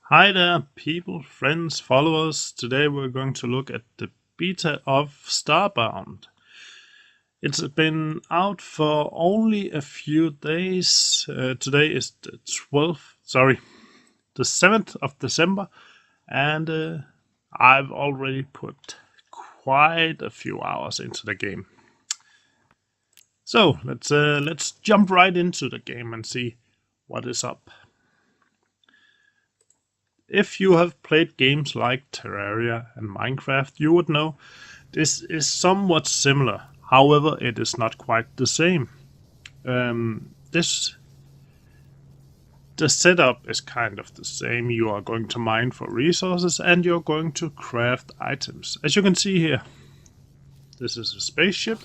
Hi there, people, friends, followers. Today we're going to look at the beta of Starbound. It's been out for only a few days. Today is the 7th of December, and I've already put quite a few hours into the game. So let's jump right into the game and see what is up. If you have played games like Terraria and Minecraft, you would know this is somewhat similar. However, it is not quite the same. The setup is kind of the same. You are going to mine for resources and you're going to craft items. As you can see here, this is a spaceship.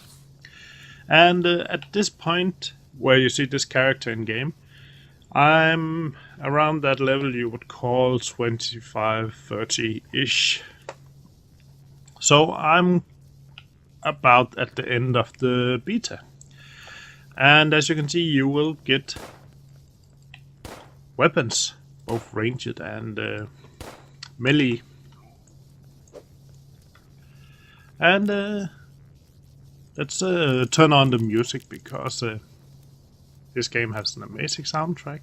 And at this point, where you see this character in game, I'm around that level you would call 25, 30-ish. So I'm about at the end of the beta. And as you can see, you will get weapons, both ranged and melee. And let's turn on the music because this game has an amazing soundtrack.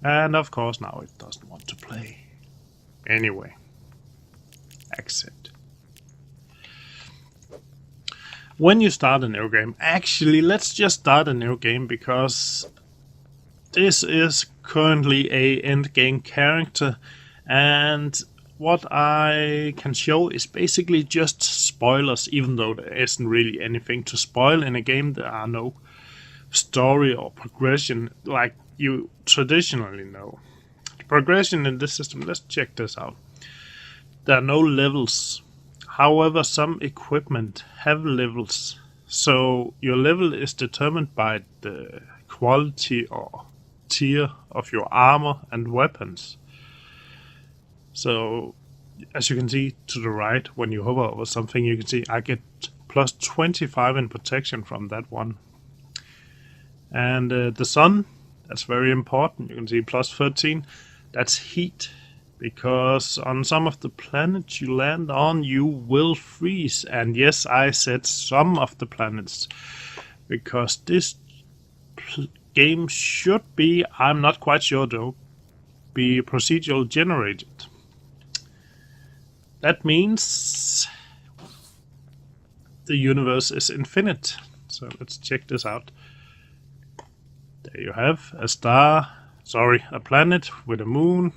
And of course now it doesn't want to play. Anyway, accept. When you start a new game, actually let's just start a new game because this is currently a end game character, and what I can show is basically just spoilers, even though there isn't really anything to spoil in a game. There are no story or progression like you traditionally know. The progression in this system, let's check this out. There are no levels. However, some equipment have levels. So your level is determined by the quality or tier of your armor and weapons. So as you can see to the right, when you hover over something, you can see I get plus 25 in protection from that one. And the sun, that's very important. You can see plus 13. That's heat, because on some of the planets you land on, you will freeze. And yes, I said some of the planets, because this game should be, I'm not quite sure though, be procedural generated. That means the universe is infinite. So let's check this out. There you have a planet with a moon,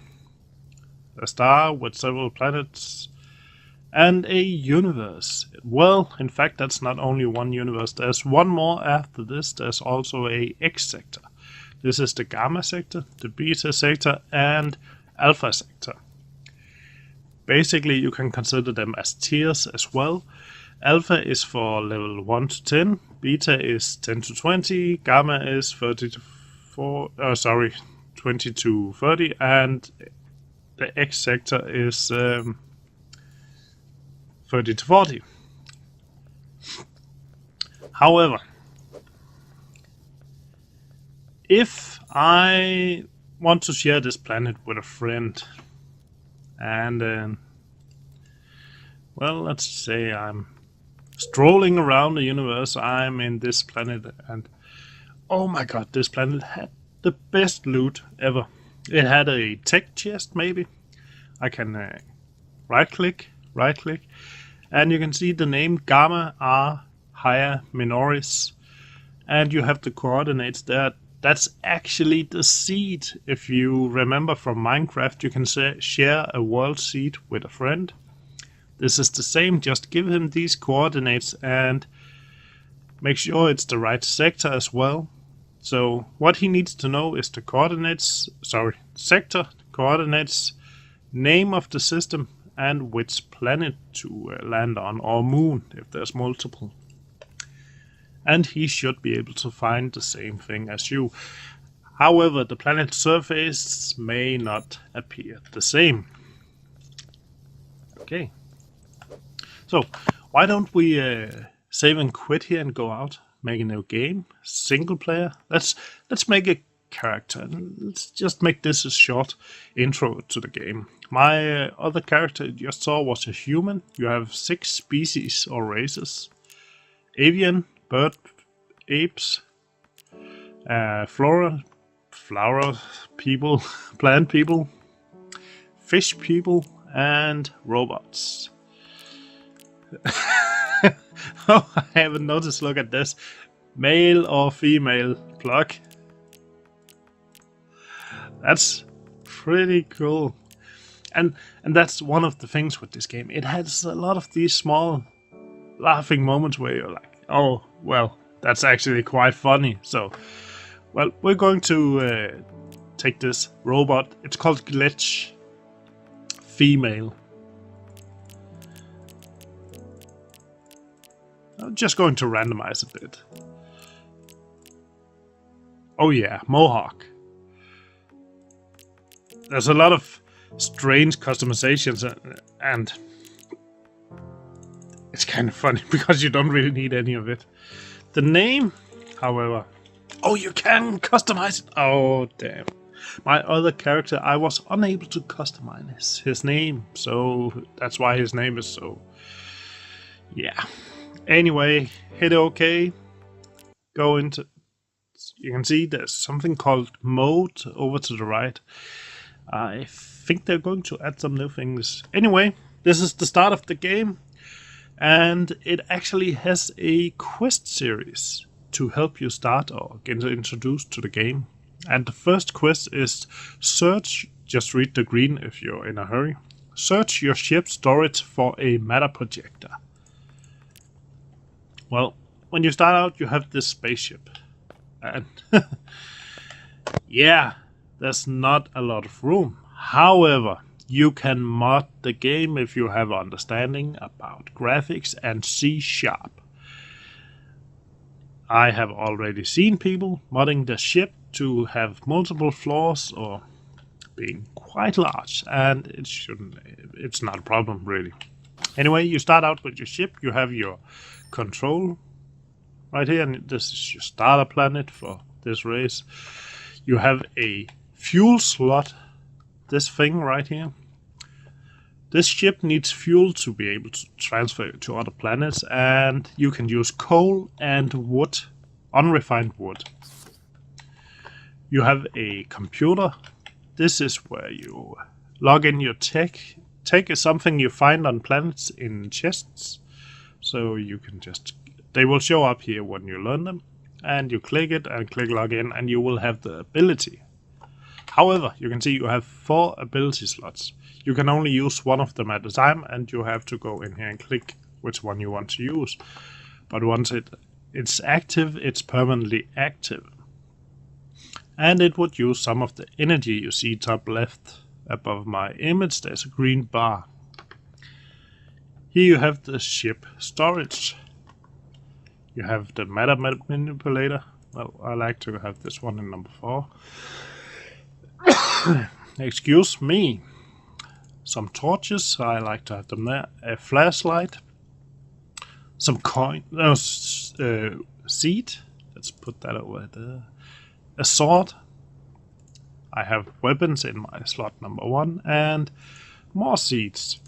a star with several planets, and a universe. Well, in fact, that's not only one universe. There's one more after this. There's also a X sector. This is the Gamma sector, the Beta sector, and Alpha sector. Basically, you can consider them as tiers as well. Alpha is for level 1 to 10, Beta is 10 to 20, Gamma is 20 to 30, and the X sector is 30 to 40. However, if I want to share this planet with a friend, and well, let's say I'm strolling around the universe, I'm in this planet, and oh my god, this planet had the best loot ever. It had a tech chest, maybe. I can right click, and you can see the name Gamma R Higher Minoris, and you have the coordinates there. That's actually the seed. If you remember from Minecraft, you can share a world seed with a friend. This is the same, just give him these coordinates and make sure it's the right sector as well. So what he needs to know is the coordinates, sector, coordinates, name of the system, and which planet to land on, or moon if there's multiple. And he should be able to find the same thing as you. However, the planet's surface may not appear the same. Okay. So, why don't we save and quit here and go out, make a new game, single player. Let's make a character. And let's just make this a short intro to the game. My other character you just saw was a human. You have 6 species or races. Avian, bird, apes, flower people, plant people, fish people, and robots. Oh, I haven't noticed. Look at this. Male or female plug. That's pretty cool. And that's one of the things with this game. It has a lot of these small laughing moments where you're like, oh, well, that's actually quite funny. So, well, we're going to take this robot. It's called Glitch Female. I'm just going to randomize a bit. Oh yeah, Mohawk. There's a lot of strange customizations and it's kind of funny because you don't really need any of it. The name, however... Oh, you can customize it! Oh, damn. My other character, I was unable to customize his name, so that's why his name is so... Yeah. Anyway, hit OK. Go into... You can see there's something called mode over to the right. I think they're going to add some new things. Anyway, this is the start of the game. And it actually has a quest series to help you start or get introduced to the game. And the first quest is search, just read the green if you're in a hurry. Search your ship's storage for a matter projector. Well, when you start out, you have this spaceship. And yeah, there's not a lot of room. However, you can mod the game if you have understanding about graphics and C#. I have already seen people modding the ship to have multiple floors or being quite large, and it's not a problem really. Anyway, you start out with your ship, you have your control right here, and this is your starter planet for this race. You have a fuel slot, this thing right here. This ship needs fuel to be able to transfer to other planets, and you can use coal and wood, unrefined wood. You have a computer. This is where you log in your tech. Tech is something you find on planets in chests, so you can just... They will show up here when you learn them, and you click it and click login, and you will have the ability. However, you can see you have 4 ability slots. You can only use one of them at a time, and you have to go in here and click which one you want to use. But once it's active, it's permanently active. And it would use some of the energy you see top left above my image. There's a green bar. Here you have the ship storage. You have the matter manipulator. Well, I like to have this one in number 4. Excuse me. Some torches, I like to have them there. A flashlight. Some coin. Seed. Let's put that over there. A sword. I have weapons in my slot number 1. And more seeds.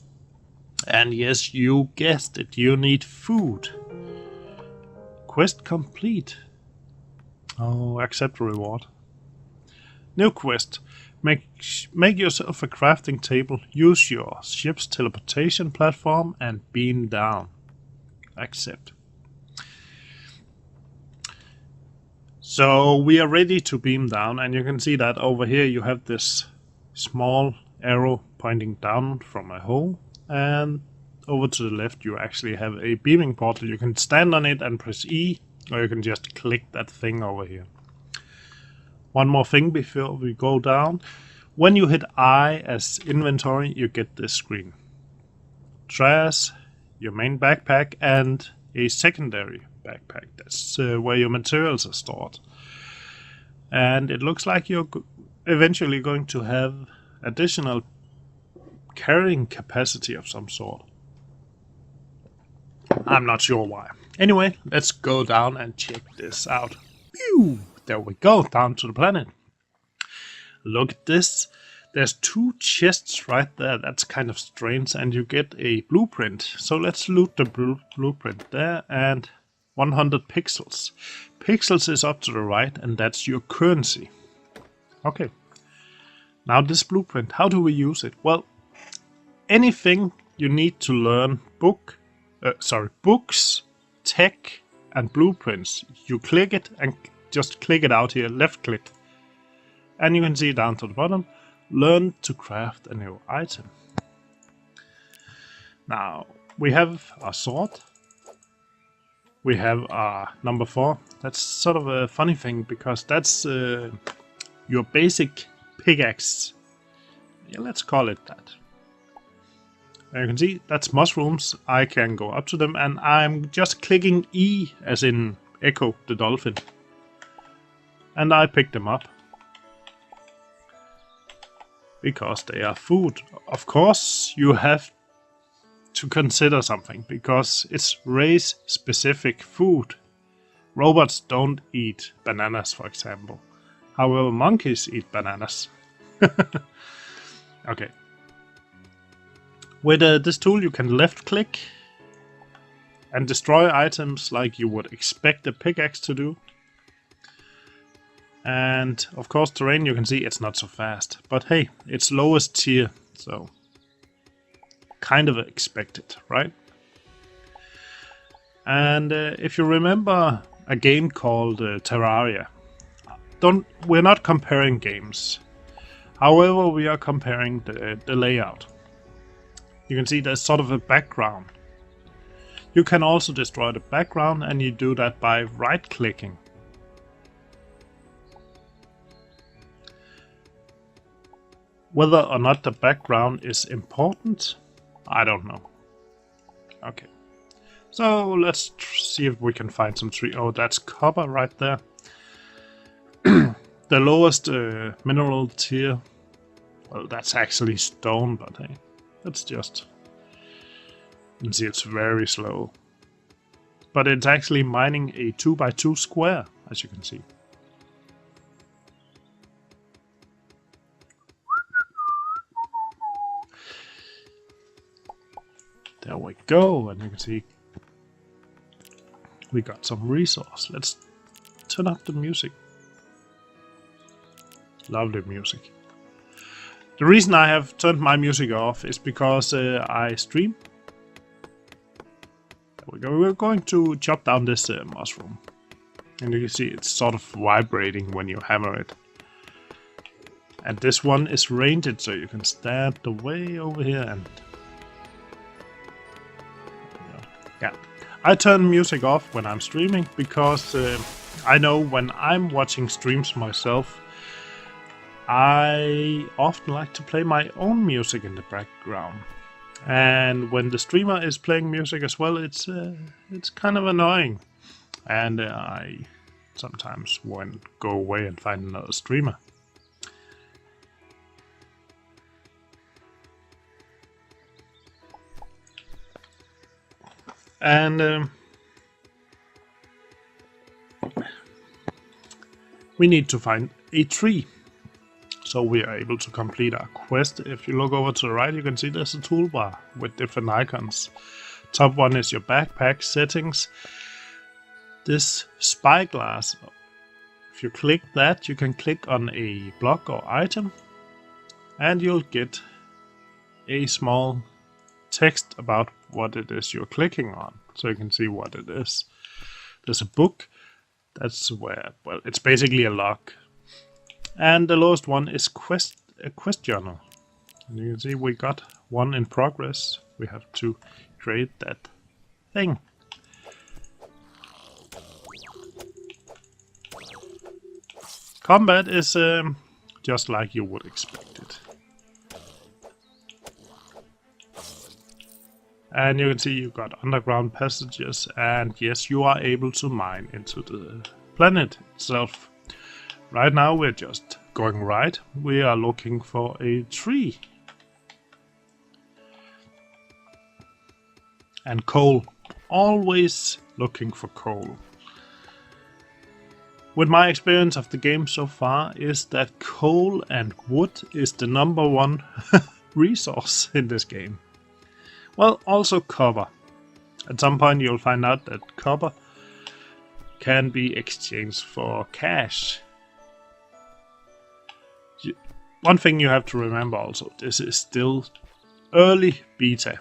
And yes, you guessed it. You need food. Quest complete. Oh, accept reward. New quest. Make yourself a crafting table, use your ship's teleportation platform, and beam down. Accept. So we are ready to beam down, and you can see that over here you have this small arrow pointing down from a hole, and over to the left you actually have a beaming portal. You can stand on it and press E, or you can just click that thing over here. One more thing before we go down. When you hit I as inventory, you get this screen. Trash, your main backpack, and a secondary backpack. That's where your materials are stored. And it looks like you're eventually going to have additional carrying capacity of some sort. I'm not sure why. Anyway, let's go down and check this out. Pew! There we go, down to the planet. Look at this. There's 2 chests right there. That's kind of strange. And you get a blueprint. So let's loot the blueprint there. And 100 pixels. Pixels is up to the right. And that's your currency. Okay. Now this blueprint. How do we use it? Well, anything you need to learn books, tech, and blueprints. You click it and just click it out here. Left click. And you can see down to the bottom. Learn to craft a new item. Now, we have our sword. We have our number 4. That's sort of a funny thing, because that's your basic pickaxe. Yeah, let's call it that. And you can see, that's mushrooms. I can go up to them, and I'm just clicking E, as in Echo the dolphin. And I pick them up. Because they are food. Of course, you have to consider something, because it's race-specific food. Robots don't eat bananas, for example. However, monkeys eat bananas. Okay. With this tool, you can left-click and destroy items like you would expect a pickaxe to do. And of course, terrain, you can see it's not so fast. But hey, it's lowest tier, so kind of expected, right? And if you remember a game called Terraria, we're not comparing games. However, we are comparing the layout. You can see there's sort of a background. You can also destroy the background, and you do that by right-clicking. Whether or not the background is important, I don't know. Okay. So let's see if we can find some tree. Oh, that's copper right there. The lowest mineral tier. Well, that's actually stone, but hey, that's just... You can see it's very slow. But it's actually mining a 2x2 square, as you can see. There we go, and you can see we got some resource. Let's turn up the music. Lovely music. The reason I have turned my music off is because I stream. There we go. We're going to chop down this mushroom. And you can see it's sort of vibrating when you hammer it. And this one is ranged, so you can stand way over here and... Yeah, I turn music off when I'm streaming because I know when I'm watching streams myself, I often like to play my own music in the background. And when the streamer is playing music as well, it's kind of annoying. And I sometimes want to go away and find another streamer. And we need to find a tree, so we are able to complete our quest. If you look over to the right, you can see there's a toolbar with different icons. Top one is your backpack settings. This spyglass, if you click that, you can click on a block or item, and you'll get a small text about what it is you're clicking on, so you can see what it is. There's a book. That's where, well, it's basically a log. And the lowest one is a quest journal. And you can see we got one in progress. We have to create that thing. Combat is just like you would expect it. And you can see you got underground passages, and yes, you are able to mine into the planet itself. Right now we're just going right. We are looking for a tree. And coal. Always looking for coal. with my experience of the game so far, is that coal and wood is the #1 resource in this game. Well, also copper. At some point you'll find out that copper can be exchanged for cash. One thing you have to remember also, this is still early beta.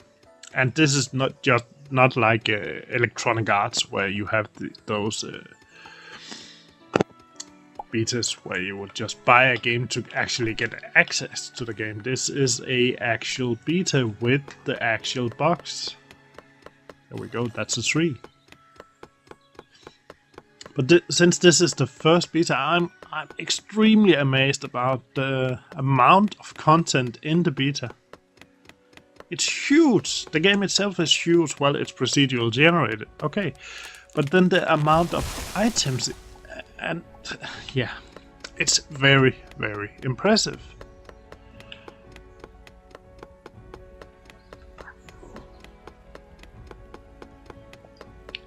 And this is not like Electronic Arts, where you have those betas where you would just buy a game to actually get access to the game. This is a actual beta with the actual box. There we go, that's a 3. But since this is the first beta, I'm extremely amazed about the amount of content in the beta. It's huge. The game itself is huge. Well, it's procedural generated, okay. But then the amount of items, and yeah, it's very, very impressive.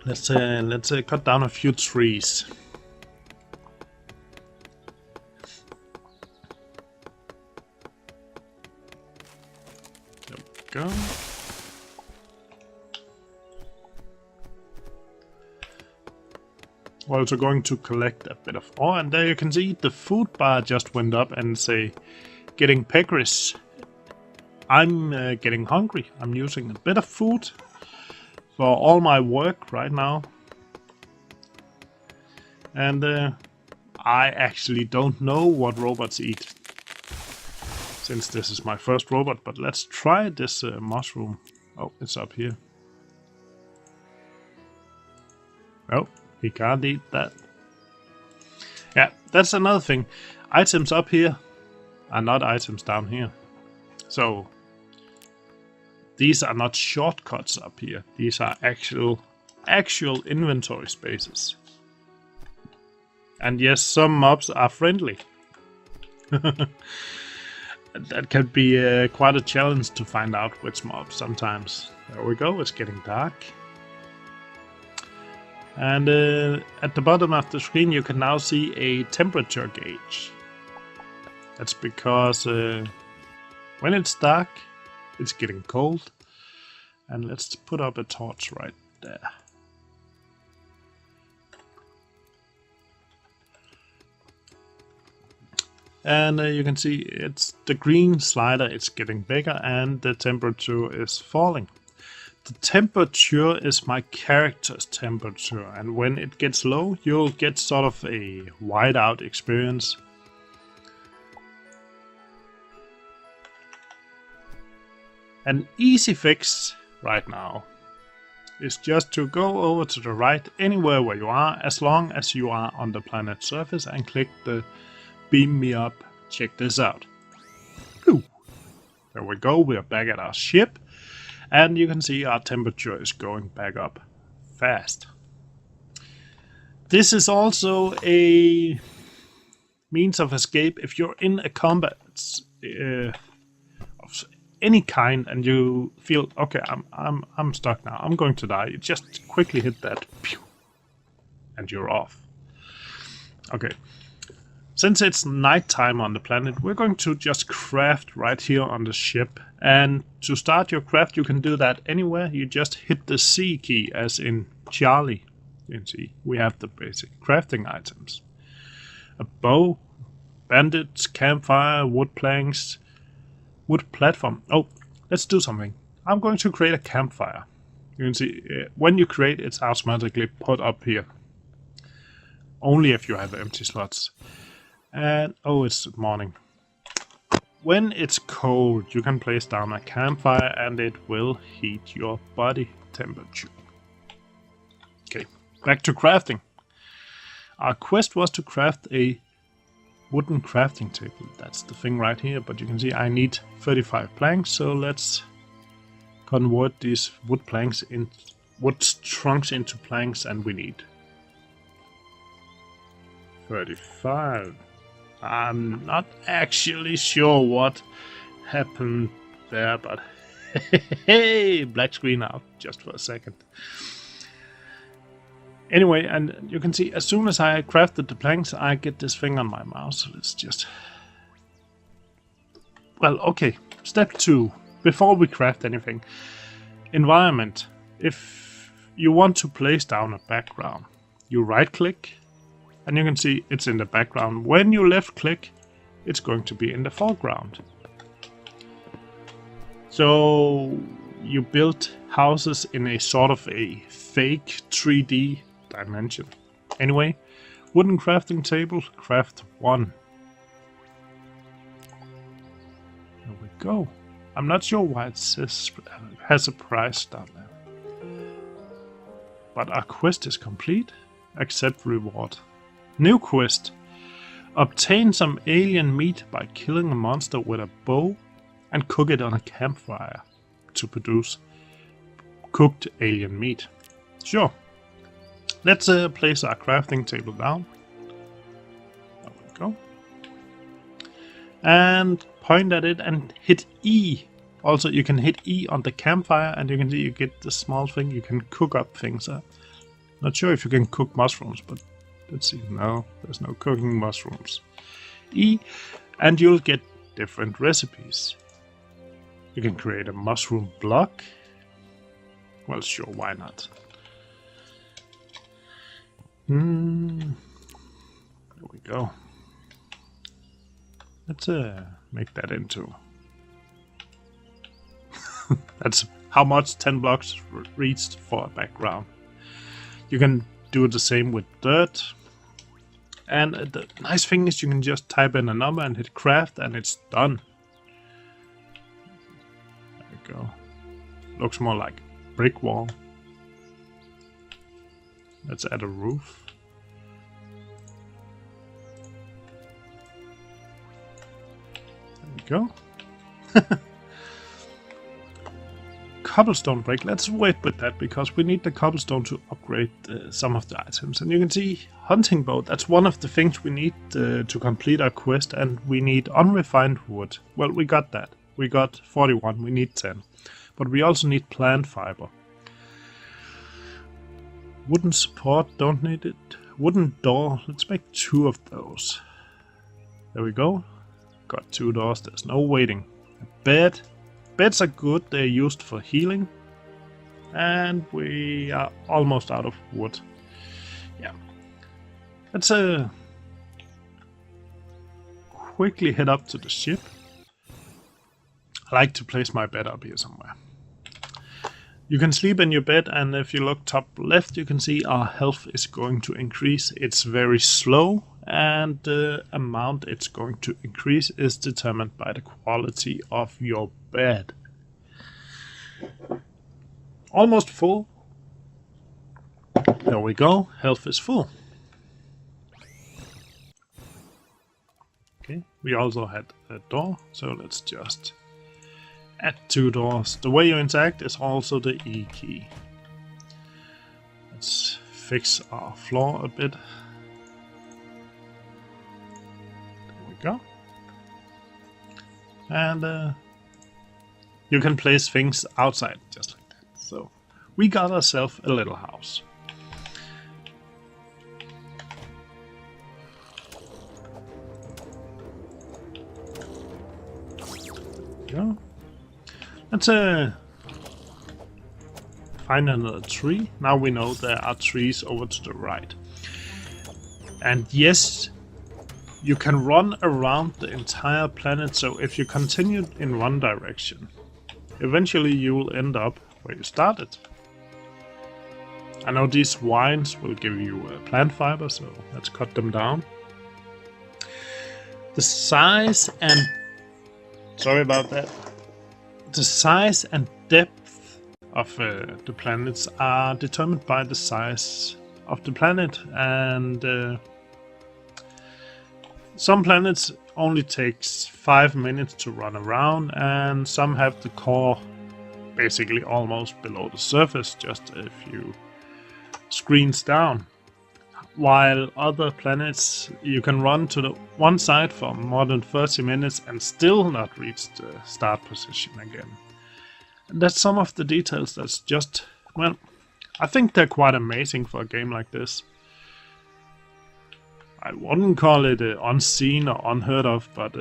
Let's cut down a few trees. There we go. We're also going to collect a bit of ore, and there you can see the food bar just went up and say, getting peccary. I'm getting hungry. I'm using a bit of food for all my work right now. And I actually don't know what robots eat, since this is my first robot, but let's try this mushroom. Oh, it's up here. Oh, he can't eat that. Yeah, that's another thing. Items up here are not items down here. So these are not shortcuts up here. These are actual inventory spaces. And yes, some mobs are friendly. That can be quite a challenge to find out which mobs sometimes. There we go, it's getting dark. And at the bottom of the screen you can now see a temperature gauge. That's because when it's dark, it's getting cold. And let's put up a torch right there. And you can see it's the green slider, it's getting bigger and the temperature is falling. The temperature is my character's temperature, and when it gets low you'll get sort of a whiteout experience. An easy fix right now is just to go over to the right anywhere where you are, as long as you are on the planet's surface, and click the beam me up. Check this out. Ooh. There we go, we are back at our ship, and you can see our temperature is going back up fast. This is also a means of escape if you're in a combat of any kind and you feel, okay, I'm stuck now, I'm going to die. You just quickly hit that, pew, and you're off. Okay. Since it's nighttime on the planet, we're going to just craft right here on the ship. And to start your craft, you can do that anywhere. You just hit the C key, as in Charlie. You can see we have the basic crafting items. A bow, bandits, campfire, wood planks, wood platform. Oh, let's do something. I'm going to create a campfire. You can see when you create, it's automatically put up here. Only if you have empty slots. And oh, it's morning. When it's cold, you can place down a campfire and it will heat your body temperature. Okay, back to crafting. Our quest was to craft a wooden crafting table. That's the thing right here, but you can see I need 35 planks, so let's convert these wood trunks into planks, and we need 35. I'm not actually sure what happened there, but hey, black screen out just for a second. Anyway, and you can see as soon as I crafted the planks, I get this thing on my mouse. So let's just... Well, okay. Step 2. Before we craft anything. Environment. If you want to place down a background, you right click and you can see it's in the background. When you left click, it's going to be in the foreground. So you build houses in a sort of a fake 3D dimension. Anyway, wooden crafting table, craft 1. There we go. I'm not sure why it says has a price down there. But our quest is complete. Accept reward. New quest. Obtain some alien meat by killing a monster with a bow and cook it on a campfire to produce cooked alien meat. Sure. Let's place our crafting table down. There we go. And point at it and hit E. Also, you can hit E on the campfire and you can see you get the small thing. You can cook up things. Not sure if you can cook mushrooms, but let's see. No, there's no cooking mushrooms. E, and you'll get different recipes. You can create a mushroom block. Well, sure, why not? There we go. Let's make that into... That's how much 10 blocks reached for a background. You can do the same with dirt. And the nice thing is you can just type in a number and hit craft and it's done. There we go. Looks more like a brick wall. Let's add a roof. There we go. Cobblestone break. Let's wait with that because we need the cobblestone to upgrade some of the items. And you can see hunting bow. That's one of the things we need to complete our quest, and we need unrefined wood. Well, we got that. We got 41. We need 10. But we also need plant fiber. Wooden support. Don't need it. Wooden door. Let's make 2 of those. There we go. Got 2 doors. There's no waiting. A bed. Beds are good, they're used for healing. And we are almost out of wood. Yeah. Let's quickly head up to the ship. I like to place my bed up here somewhere. You can sleep in your bed, and if you look top left, you can see our health is going to increase. It's very slow, and the amount it's going to increase is determined by the quality of your bed. Almost full. There we go. Health is full. Okay, we also had a door, so let's just add 2 doors. The way you interact is also the E key. Let's fix our floor a bit. There we go. And you can place things outside just like that. So we got ourselves a little house. Go. Let's find another tree. Now we know there are trees over to the right. And yes, you can run around the entire planet, so if you continue in one direction, eventually you will end up where you started. I know these vines will give you plant fiber, so let's cut them down. The size and... sorry about that. The size and depth of the planets are determined by the size of the planet, and some planets only takes 5 minutes to run around, and some have the core basically almost below the surface, just a few screens down. While other planets you can run to the one side for more than 30 minutes and still not reach the start position again. And that's some of the details that's just, well, I think they're quite amazing for a game like this. I wouldn't call it unseen or unheard of, but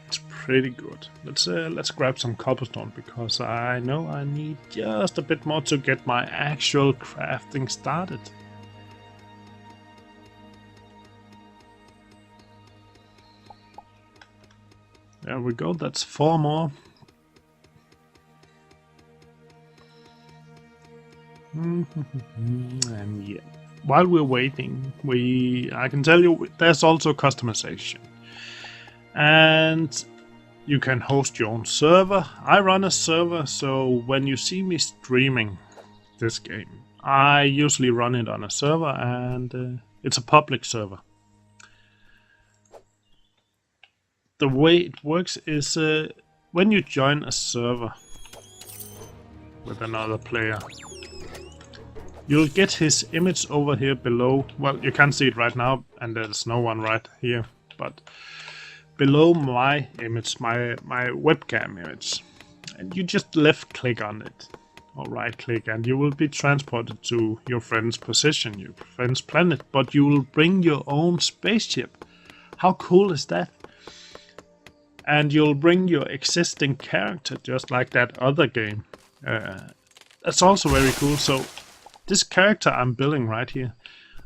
it's pretty good. Let's grab some cobblestone, because I know I need just a bit more to get my actual crafting started. There we go, that's 4 more. And yeah, while we're waiting, I can tell you there's also customization. And you can host your own server. I run a server, so when you see me streaming this game, I usually run it on a server, and it's a public server. The way it works is when you join a server with another player, you'll get his image over here below. Well, you can't see it right now, and there's no one right here, but below my image, my webcam image, and you just left click on it or right click, and you will be transported to your friend's position, your friend's planet, but you will bring your own spaceship. How cool is that? And you'll bring your existing character, just like that other game. That's also very cool. So this character I'm building right here,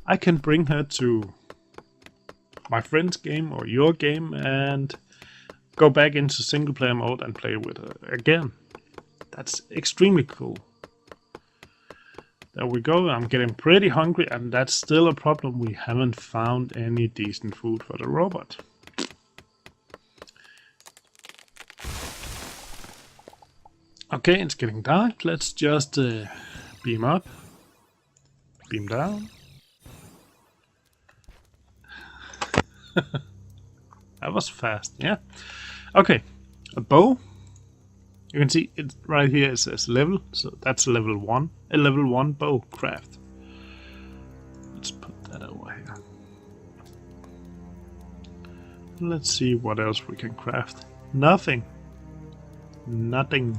I can bring her to my friend's game or your game and go back into single player mode and play with her again. That's extremely cool. There we go. I'm getting pretty hungry, and that's still a problem. We haven't found any decent food for the robot. Okay, it's getting dark. Let's just beam up, beam down. That was fast, yeah. Okay, a bow. You can see it right here. It says level, so that's level 1. A level 1 bow craft. Let's put that over here. Let's see what else we can craft. Nothing. Nothing.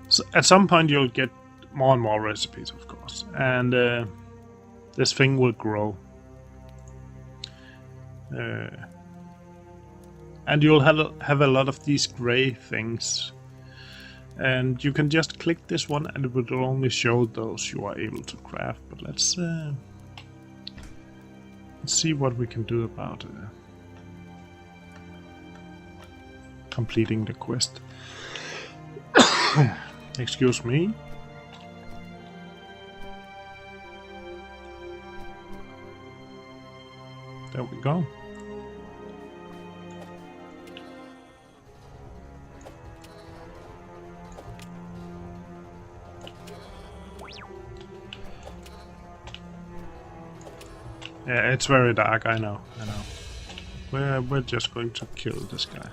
So at some point you'll get more and more recipes, of course, and this thing will grow. And you'll have a lot of these gray things, and you can just click this one and it will only show those you are able to craft. But let's see what we can do about completing the quest. Excuse me. There we go. Yeah, it's very dark, I know. We're just going to kill this guy.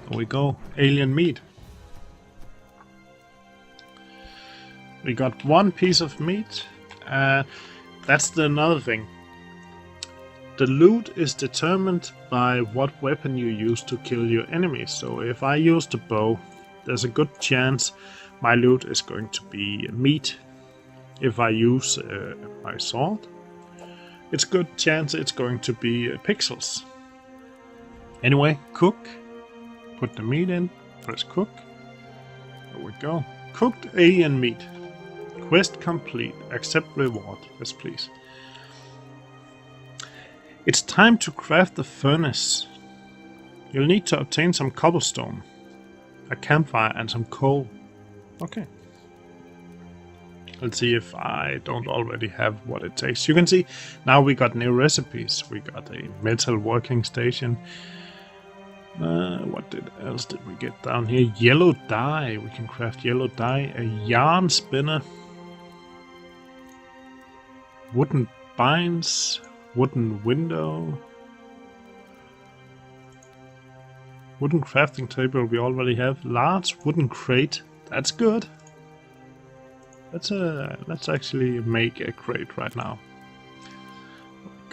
There we go. Alien meat. We got 1 piece of meat. That's another thing. The loot is determined by what weapon you use to kill your enemies. So if I use the bow, there's a good chance my loot is going to be meat. If I use my sword, it's a good chance it's going to be pixels. Anyway, cook. Put the meat in. Press cook. There we go. Cooked alien meat. Quest complete. Accept reward. Yes, please. It's time to craft the furnace. You'll need to obtain some cobblestone, a campfire, and some coal. Okay. Let's see if I don't already have what it takes. You can see now we got new recipes. We got a metal working station. What else did we get down here? Yellow dye. We can craft yellow dye. A yarn spinner. Wooden binds. Wooden window. Wooden crafting table we already have. Large wooden crate. That's good. Let's actually make a crate right now.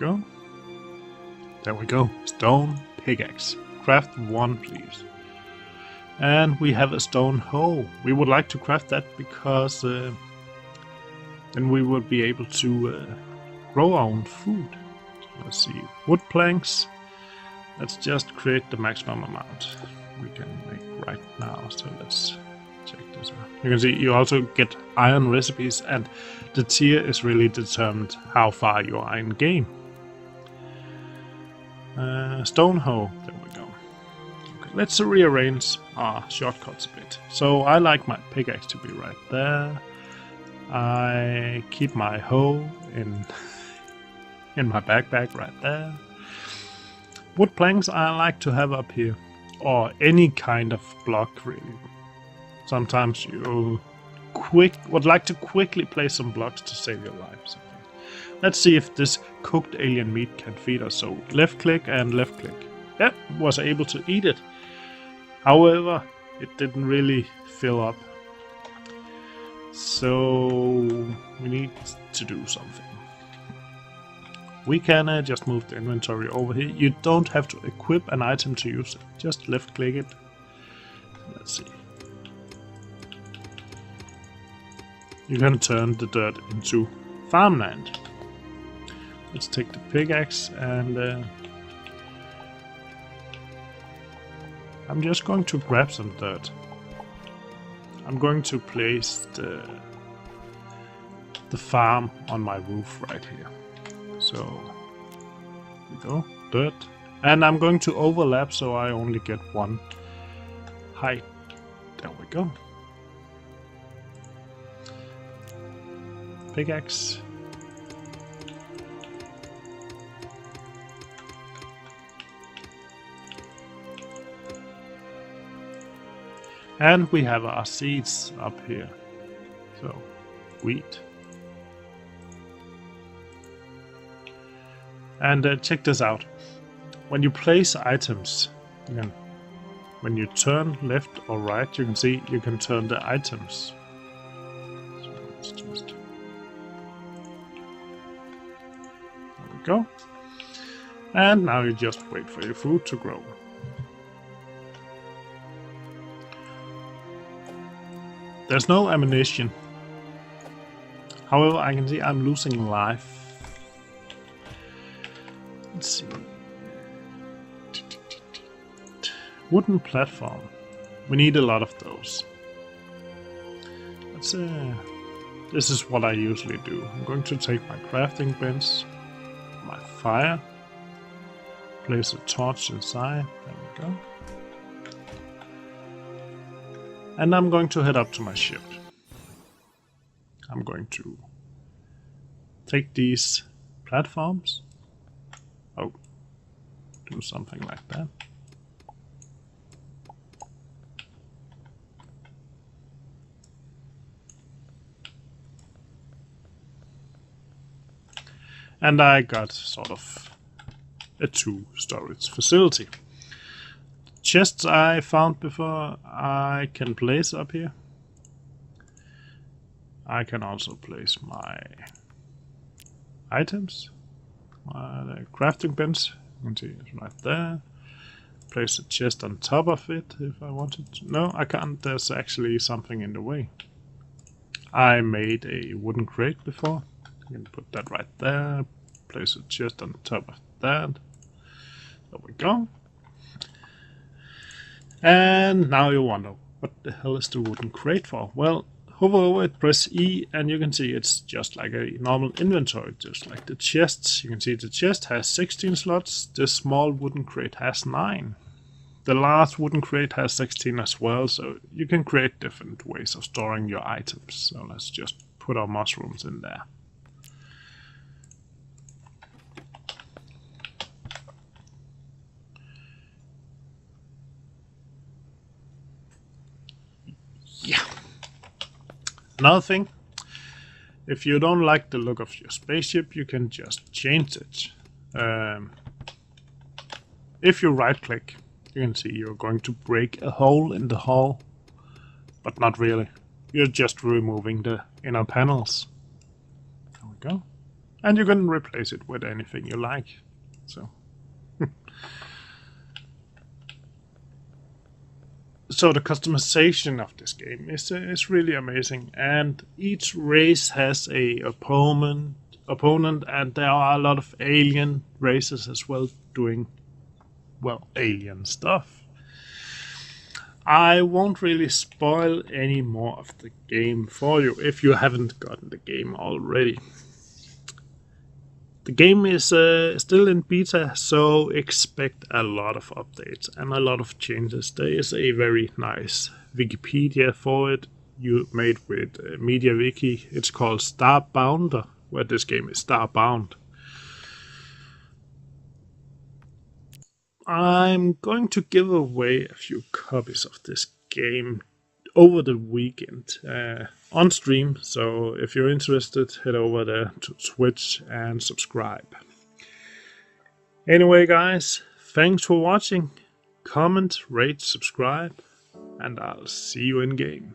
go. There we go. Stone pickaxe. Craft 1, please. And we have a stone hoe. We would like to craft that because then we will be able to grow our own food. So let's see. Wood planks. Let's just create the maximum amount we can make right now. So let's check this out. You can see you also get iron recipes, and the tier is really determined how far you are in game. Stone hoe. There we go. Okay, let's rearrange our shortcuts a bit. So I like my pickaxe to be right there. I keep my hoe in my backpack right there. Wood planks I like to have up here, or any kind of block really. Sometimes you would like to quickly place some blocks to save your life. So let's see if this cooked alien meat can feed us. So left click and left click. Yep, was able to eat it. However, it didn't really fill up. So we need to do something. We can just move the inventory over here. You don't have to equip an item to use it. Just left click it. Let's see. You can turn the dirt into farmland. Let's take the pickaxe and I'm just going to grab some dirt. I'm going to place the farm on my roof right here. So, here we go, dirt. And I'm going to overlap so I only get one height. There we go. Pickaxe. And we have our seeds up here. So, wheat. And check this out. When you place items, when you turn left or right, you can see you can turn the items. So let's just... There we go. And now you just wait for your food to grow. There's no ammunition. However, I can see I'm losing life. Let's see. Wooden platform. We need a lot of those. Let's this is what I usually do. I'm going to take my crafting bench, my fire, place a torch inside. There we go. And I'm going to head up to my ship. I'm going to take these platforms. Oh, do something like that. And I got sort of a 2 storage facility. Chests I found before I can place up here. I can also place my items. The crafting bench, you can see it's right there. Place a chest on top of it if I wanted to. No, I can't. There's actually something in the way. I made a wooden crate before. You can put that right there. Place a chest on top of that. There we go. And now you wonder, what the hell is the wooden crate for? Well, hover over it, press E, and you can see it's just like a normal inventory, just like the chests. You can see the chest has 16 slots, this small wooden crate has 9. The large wooden crate has 16 as well, so you can create different ways of storing your items. So let's just put our mushrooms in there. Yeah. Another thing, if you don't like the look of your spaceship, you can just change it. If you right click, you can see you're going to break a hole in the hull, but not really. You're just removing the inner panels. There we go. and you can replace it with anything you like. So. So the customization of this game is really amazing, and each race has a opponent, and there are a lot of alien races as well doing, well, alien stuff. I won't really spoil any more of the game for you if you haven't gotten the game already. The game is still in beta, so expect a lot of updates and a lot of changes. There is a very nice Wikipedia for it, made with MediaWiki. It's called Starbound, where this game is Starbound. I'm going to give away a few copies of this game over the weekend on stream, so if you're interested, head over there to Twitch and subscribe. Anyway guys, thanks for watching, comment, rate, subscribe, and I'll see you in game.